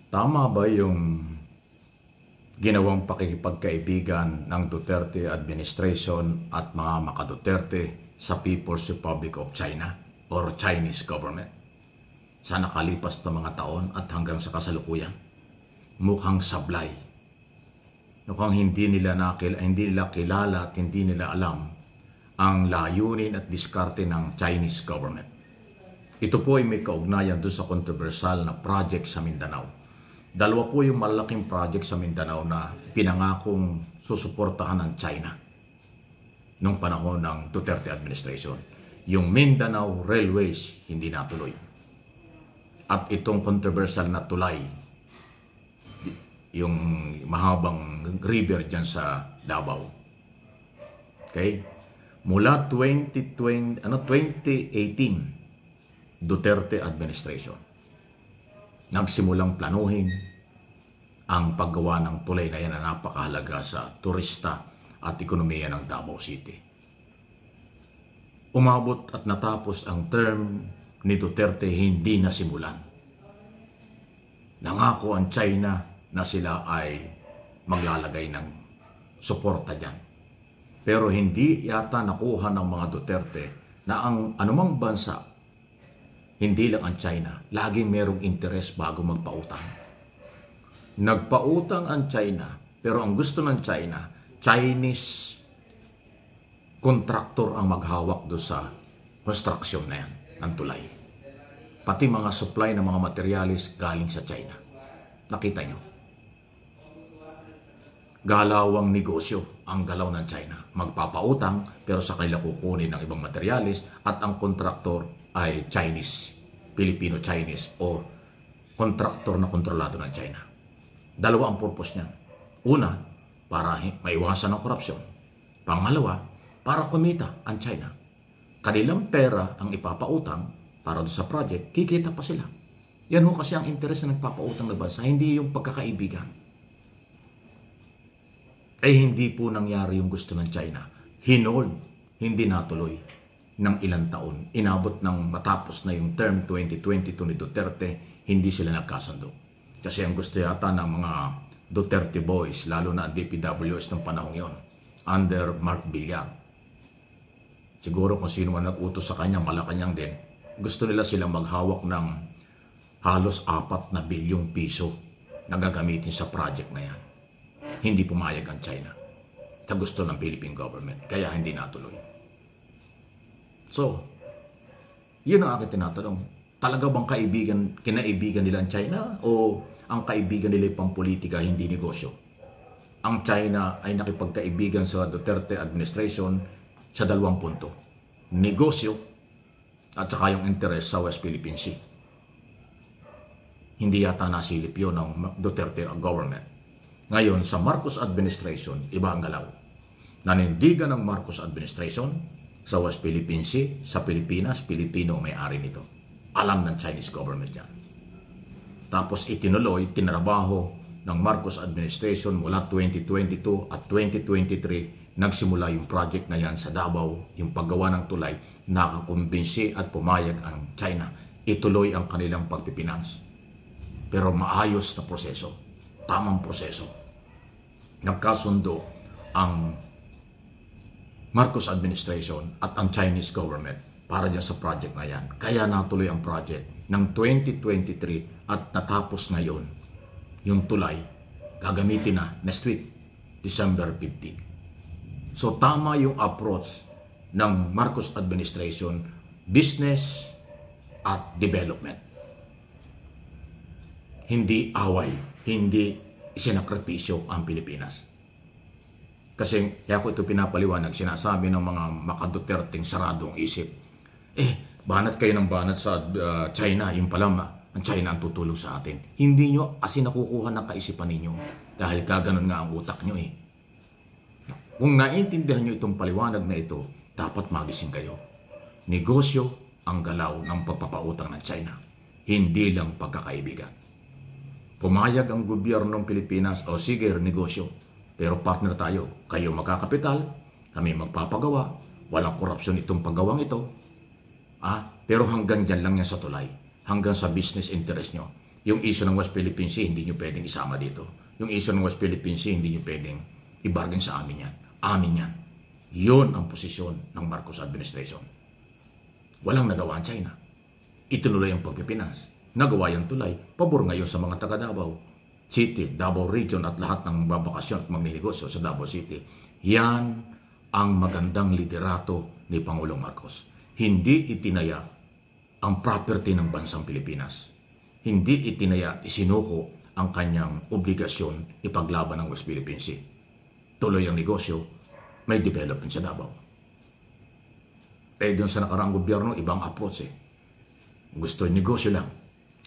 Tama ba yung ginawang pakikipagkaibigan ng Duterte administration at mga maka-Duterte sa People's Republic of China or Chinese government sa nakalipas na mga taon at hanggang sa kasalukuyan? Mukhang sablay. Mukhang hindi nila kilala at hindi nila alam ang layunin at diskarte ng Chinese government. Ito po ay may kaugnayan doon sa controversial na project sa Mindanao. Dalawa po yung malaking project sa Mindanao na pinangakong susuportahan ng China noong panahon ng Duterte administration. Yung Mindanao Railways hindi natuloy. At itong controversial na tulay, yung mahabang river dyan sa Davao. Okay? Mula 2018, Duterte administration, nagsimulang planuhin ang paggawa ng tulay na yan na napakahalaga sa turista at ekonomiya ng Davao City. Umabot at natapos ang term ni Duterte, hindi nasimulan. Nangako ang China na sila ay maglalagay ng suporta dyan. Pero hindi yata nakuha ng mga Duterte na ang anumang bansa, hindi lang ang China, laging merong interes bago magpautang. Nagpautang ang China, pero ang gusto ng China, Chinese contractor ang maghawak doon sa construction na yan, ng tulay. Pati mga supply ng mga materialis galing sa China. Nakita nyo? Galawang negosyo ang galaw ng China. Magpapautang, pero sa kanila kukunin ng ibang materialis at ang kontraktor ay Chinese, Filipino-Chinese o kontraktor na kontrolado ng China. Dalawa ang purpose niya. Una, para maiwasan ang korupsyon. Pangalawa, para kumita ang China. Kanilang pera ang ipapautang para doon sa project, kikita pa sila. Yan ho kasi ang interes na nagpapautang na bansa, hindi yung pagkakaibigan. Hindi po nangyari yung gusto ng China. Hinold, hindi natuloy ng ilang taon. Inabot ng matapos na yung term 2022 ni Duterte, hindi sila nagkasundo. Kasi ang gusto yata ng mga Duterte boys, lalo na DPWS ng panahon yon, under Mark Villar. Siguro kung sino man nag-utos sa kanya, Malacanang din, gusto nila silang maghawak ng halos 4 na bilyong piso na gagamitin sa project na yan. Hindi pumayag ang China sa gusto ng Philippine government, kaya hindi natuloy. So, yun ang aking tinatanong. Talaga bang kinaibigan nila ang China o ang kaibigan nila pang politika, hindi negosyo? Ang China ay nakipagkaibigan sa Duterte administration sa 2 punto. Negosyo at saka yung interest sa West Philippine Sea. Hindi yata nasilip yun ng Duterte government. Ngayon, sa Marcos administration, iba ang galaw. Nanindigan ng Marcos administration sa West Philippine Sea, sa Pilipinas, Pilipino may-ari nito. Alam ng Chinese government yan. Tapos itinuloy, tinrabaho ng Marcos administration mula 2022 at 2023, nagsimula yung project na yan sa Davao, yung paggawa ng tulay, nakakumbinsi at pumayag ang China. Ituloy ang kanilang pagpipinance. Pero maayos na proseso, tamang proseso. Nagkasundo ang Marcos administration at ang Chinese government para dyan sa project na yan. Kaya natuloy ang project ng 2023 at natapos ngayon. Yung tulay, gagamitin na next week, December 15. So tama yung approach ng Marcos administration, business at development. Hindi away, hindi isinakripisyo ang Pilipinas. Kasi kaya ko ito pinapaliwanag, sinasabi ng mga makaduterting saradong isip, banat kayo ng banat sa China, yung pala ang China ang tutulong sa atin. Hindi nyo kasi nakukuha ng kaisipan ninyo dahil kaganon nga ang utak nyo . Kung naiintindihan nyo itong paliwanag na ito, dapat magising kayo. Negosyo ang galaw ng pagpapautang ng China, hindi lang pagkakaibigan. Pumayag ang gobyerno ng Pilipinas, sige, negosyo, pero partner tayo. Kayo magkakapital, kami magpapagawa, walang korupsyon itong paggawang ito. Pero hanggang dyan lang yan sa tulay, hanggang sa business interest nyo. Yung issue ng West Philippine Sea, hindi nyo pwedeng isama dito. Yung issue ng West Philippine Sea, hindi nyo pwedeng ibargain sa amin yan. Amin yan. Yun ang posisyon ng Marcos administration. Walang nagawa ang China. Ituloy ang pagpipinas. Nagawa yan tulay. Pabor ngayon sa mga taga Davao City, Davao Region at lahat ng babakasyon at magninegosyo sa Davao City. Yan ang magandang liderato ni Pangulong Marcos. Hindi itinaya ang property ng bansang Pilipinas. Hindi itinaya, isinuko ang kanyang obligasyon ipaglaban ng West Philippine Sea. Tuloy ang negosyo, may development sa Davao. Doon sa nakaraang gobyerno, ibang approach eh. Gusto negosyo lang.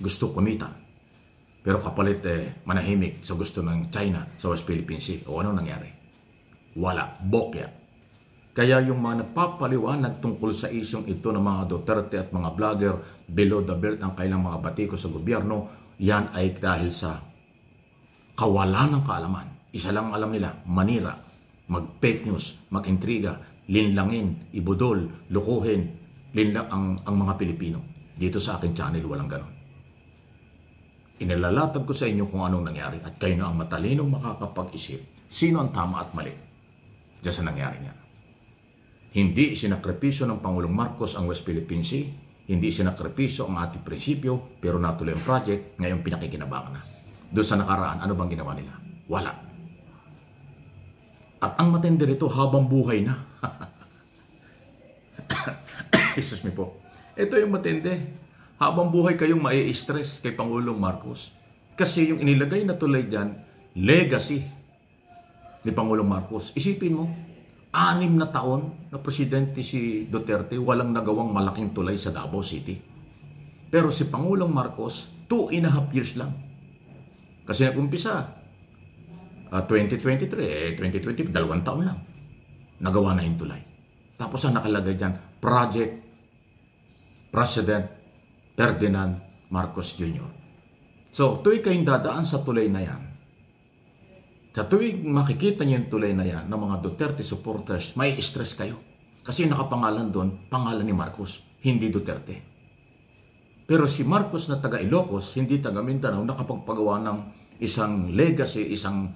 Gusto kumita. Pero kapalit manahimik sa gusto ng China sa West Philippine Sea. O ano nangyari? Wala. Bokya. Kaya yung mga nagpapaliwanag tungkol sa isyong ito ng mga Duterte at mga vlogger below the belt ang kailang mga batiko sa gobyerno, yan ay dahil sa kawalan ng kaalaman. Isa lang alam nila, manira, mag-fake news, mag-intriga, linlangin, ibudol, lukuhin, linlang ang mga Pilipino. Dito sa aking channel, walang ganon. Inalalatag ko sa inyo kung anong nangyari at kayo na ang matalinong makakapag-isip sino ang tama at mali diyan sa nangyari niya. Hindi sinakripisyo ng Pangulong Marcos ang West Philippine Sea, hindi sinakripisyo ang ating prinsipyo, pero natuloy ang project, ngayon pinakikinabangan na. Doon sa nakaraan, ano bang ginawa nila? Wala. At ang matindi rito, habang buhay na. Excuse me po. Ito yung matindi. Habang buhay kayong mai-stress kay Pangulong Marcos. Kasi yung inilagay na tulay dyan, legacy ni Pangulong Marcos. Isipin mo, 6 na taon na presidente si Duterte, walang nagawang malaking tulay sa Davao City. Pero si Pangulong Marcos, 2.5 years lang. Kasi nag-umpisa, 2023, 2020, 2 taon lang. Nagawa na yung tulay. Tapos ang nakalagay dyan, Project President Ferdinand Marcos Jr. So, tuwing kayong dadaan sa tulay na yan, sa tuwing makikita niyo yung tulay na yan ng mga Duterte supporters, may stress kayo. Kasi nakapangalan doon, pangalan ni Marcos, hindi Duterte. Pero si Marcos na taga Ilocos, hindi taga Mindanao, nakapagpagawa ng isang legacy, isang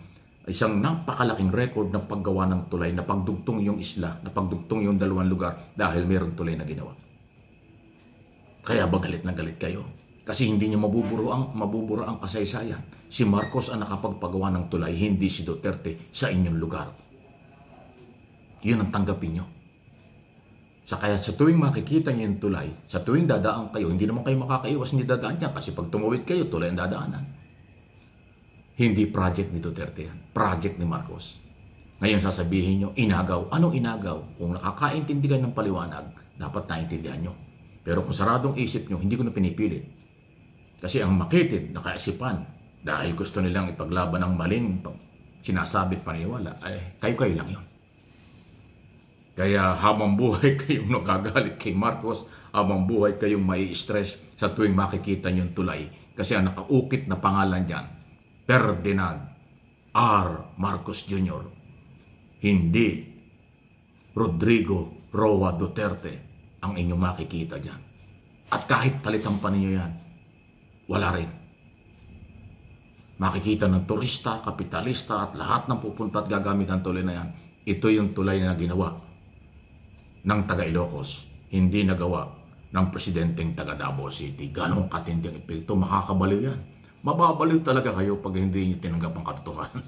napakalaking record ng paggawa ng tulay na pagdugtong yung isla, na pagdugtong yung 2 lugar dahil mayroong tulay na ginawa. Kaya ba galit na galit kayo? Kasi hindi niyo mabuburo ang kasaysayan. Si Marcos ang nakapagpagawa ng tulay, hindi si Duterte sa inyong lugar. Yun ang tanggapin nyo. Kaya sa tuwing makikita niyo yung tulay, sa tuwing dadaan kayo, hindi naman kayo makakaiwas hindi dadaan dyan kasi pag tumawid kayo, tulay ang dadaanan. Hindi project ni Duterte yan. Project ni Marcos. Ngayon sasabihin nyo, inagaw. Anong inagaw? Kung nakakaintindi kayo ng paliwanag, dapat naintindihan nyo. Pero kung saradong isip nyo, hindi ko na pinipilit. Kasi ang makitid, nakaisipan, dahil gusto nilang ipaglaban ng maling sinasabit paniniwala, ay kayo lang yun. Kaya habang buhay kayong nagagalit kay Marcos, habang buhay kayong mai-stress sa tuwing makikita nyo yung tulay. Kasi ang nakaukit na pangalan dyan, Ferdinand R. Marcos Jr. Hindi Rodrigo Roa Duterte ang inyong makikita dyan. At kahit palitan pa ninyo yan, wala rin. Makikita ng turista, kapitalista at lahat ng pupunta at gagamit ng tulay na yan. Ito yung tulay na ginawa ng taga Ilocos, hindi nagawa ng presidenteng taga Davao City. Ganong katinding epekto, makakabaliw yan. Mababaliw talaga kayo pag hindi nyo tinanggap ang katotohanan.